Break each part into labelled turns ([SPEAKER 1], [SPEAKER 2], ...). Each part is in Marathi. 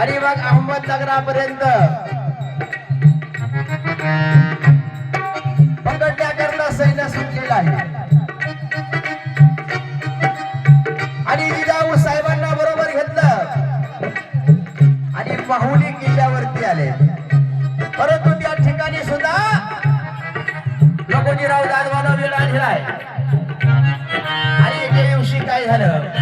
[SPEAKER 1] आणि मग अहमदनगरापर्यंत पकडण्याकरता सैन्य सुटलेलं आहे आणि जिजाऊ साहेबांना बरोबर घेतलं आणि माहुली किल्ल्यावरती आले. परंतु त्या ठिकाणी सुद्धा लखोजीराव जाधवाला वेळ आणलाय आणि एके दिवशी काय झालं,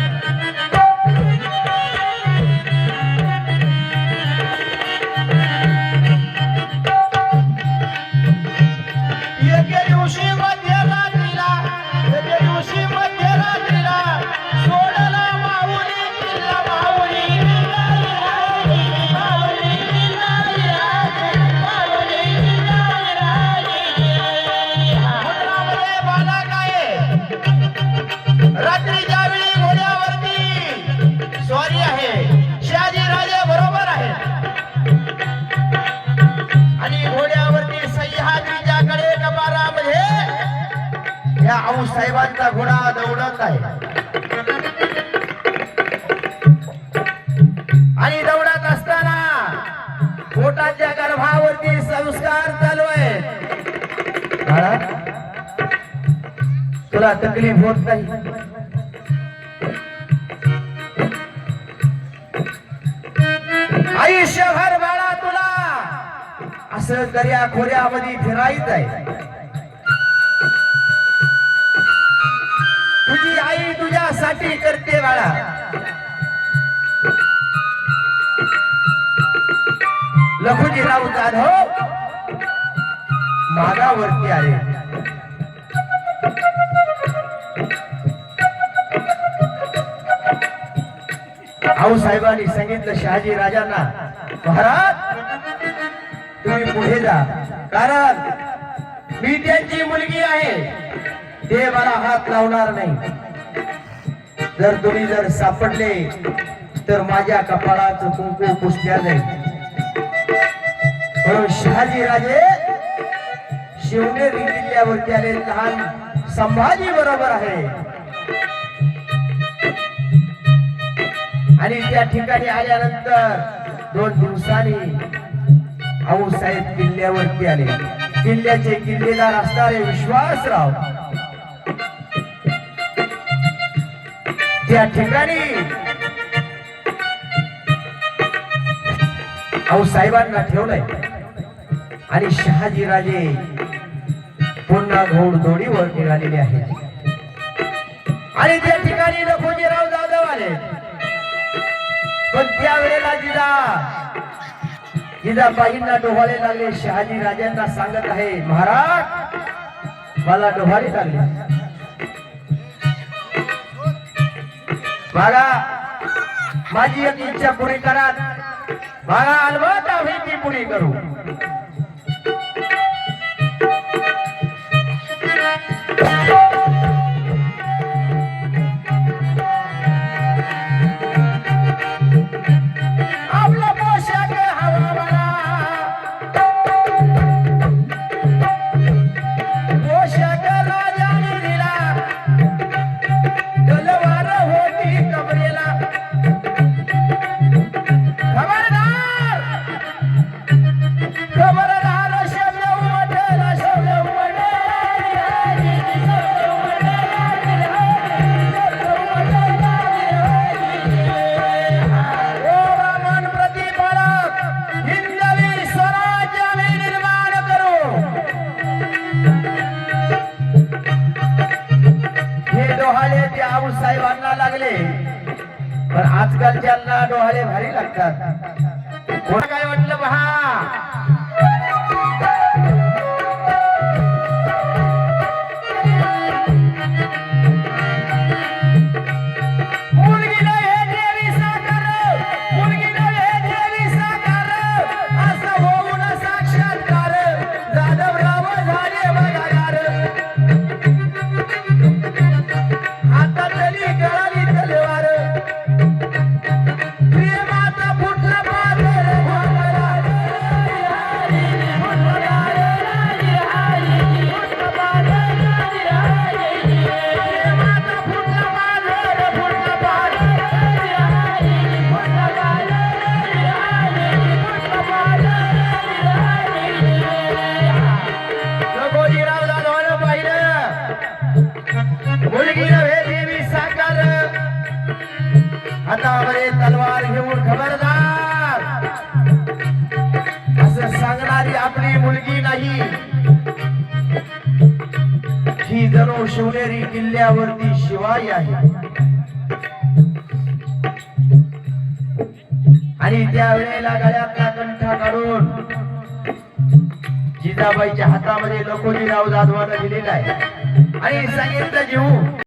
[SPEAKER 1] साहेबांचा घोडा दौडत आहे आणि दौडत असताना पोटाच्या गर्भावरती संस्कार चालू आहे. तुला तकलीफ होत नाही? आयुष्यभर बाळा तुला असं दर्या खोऱ्यामध्ये फिरायचं आहे. तुझी आई तुझ्यासाठी करते बाळा. लखुजीराव जाधव मागावरती आले. आऊसाहेबांनी सांगितलं शहाजी राजांना, महाराज तुम्ही पुढे जा, कारण मी त्यांची मुलगी आहे, ते मला हात लावणार नाही. जर तुम्ही जर सापडले तर माझ्या कपाळाचं कुंकू पुसल्या जाईल. म्हणून शहाजी राजे शिवनेरी किल्ल्यावरती आले. लहान संभाजी बरोबर आहे आणि त्या ठिकाणी आल्यानंतर 2 दिवसांनी आऊसाहेब किल्ल्यावरती आले. किल्ल्याचे किल्लेदार असणारे विश्वासराव त्या ठिकाणी आऊसाहेबांना ठेवलंय आणि शहाजी राजे पुन्हा घोडदौडीवर निघालेले आहेत आणि त्या ठिकाणी लखोजीराव जाधव आले. पण त्यावेळेला जिजाबाईंना डोहाळे लागले. शहाजी राजांना सांगत आहे, महाराज मला डोहाळे लागले, बघा माझी एक इच्छा पुरी करा, बघा अलबत्ता होईल ती पुरी करू. आपला पोशाख हवा मला, पोशाख राजाने दिला, तलवार होती कमरेला. खबरदार खबरदार शब्द उमटला, शब्द उमटला. ओ रामन प्रतिपालक हिंदवी स्वराज्य आम्ही निर्माण करू. हे डोहाळे ते आऊसाहेबांना लागले, पण आजकालच्यांना डोहाळे भारी लागतात. कोणा काय वाटलं पहा, मुलगी नव्हे देवी साकार, मुलगी नव्हे देवी साकार, असं होऊन साक्षात्कार जाधवराव झाले बघागार. हातातली गळाली तलवार, प्रेमाचा फुटला पादर. हातामध्ये तलवार घेऊन खबरदार असं सांगणारी आपली मुलगी नाही, ही जणू शिवनेरी किल्ल्यावरती शिवाई आहे. आणि त्यावेळेला गळ्यातला कंठा काढून जिजाबाईच्या हातामध्ये लखोजीराव जाधवानं दिलेला आहे आणि सांगितलं, जीव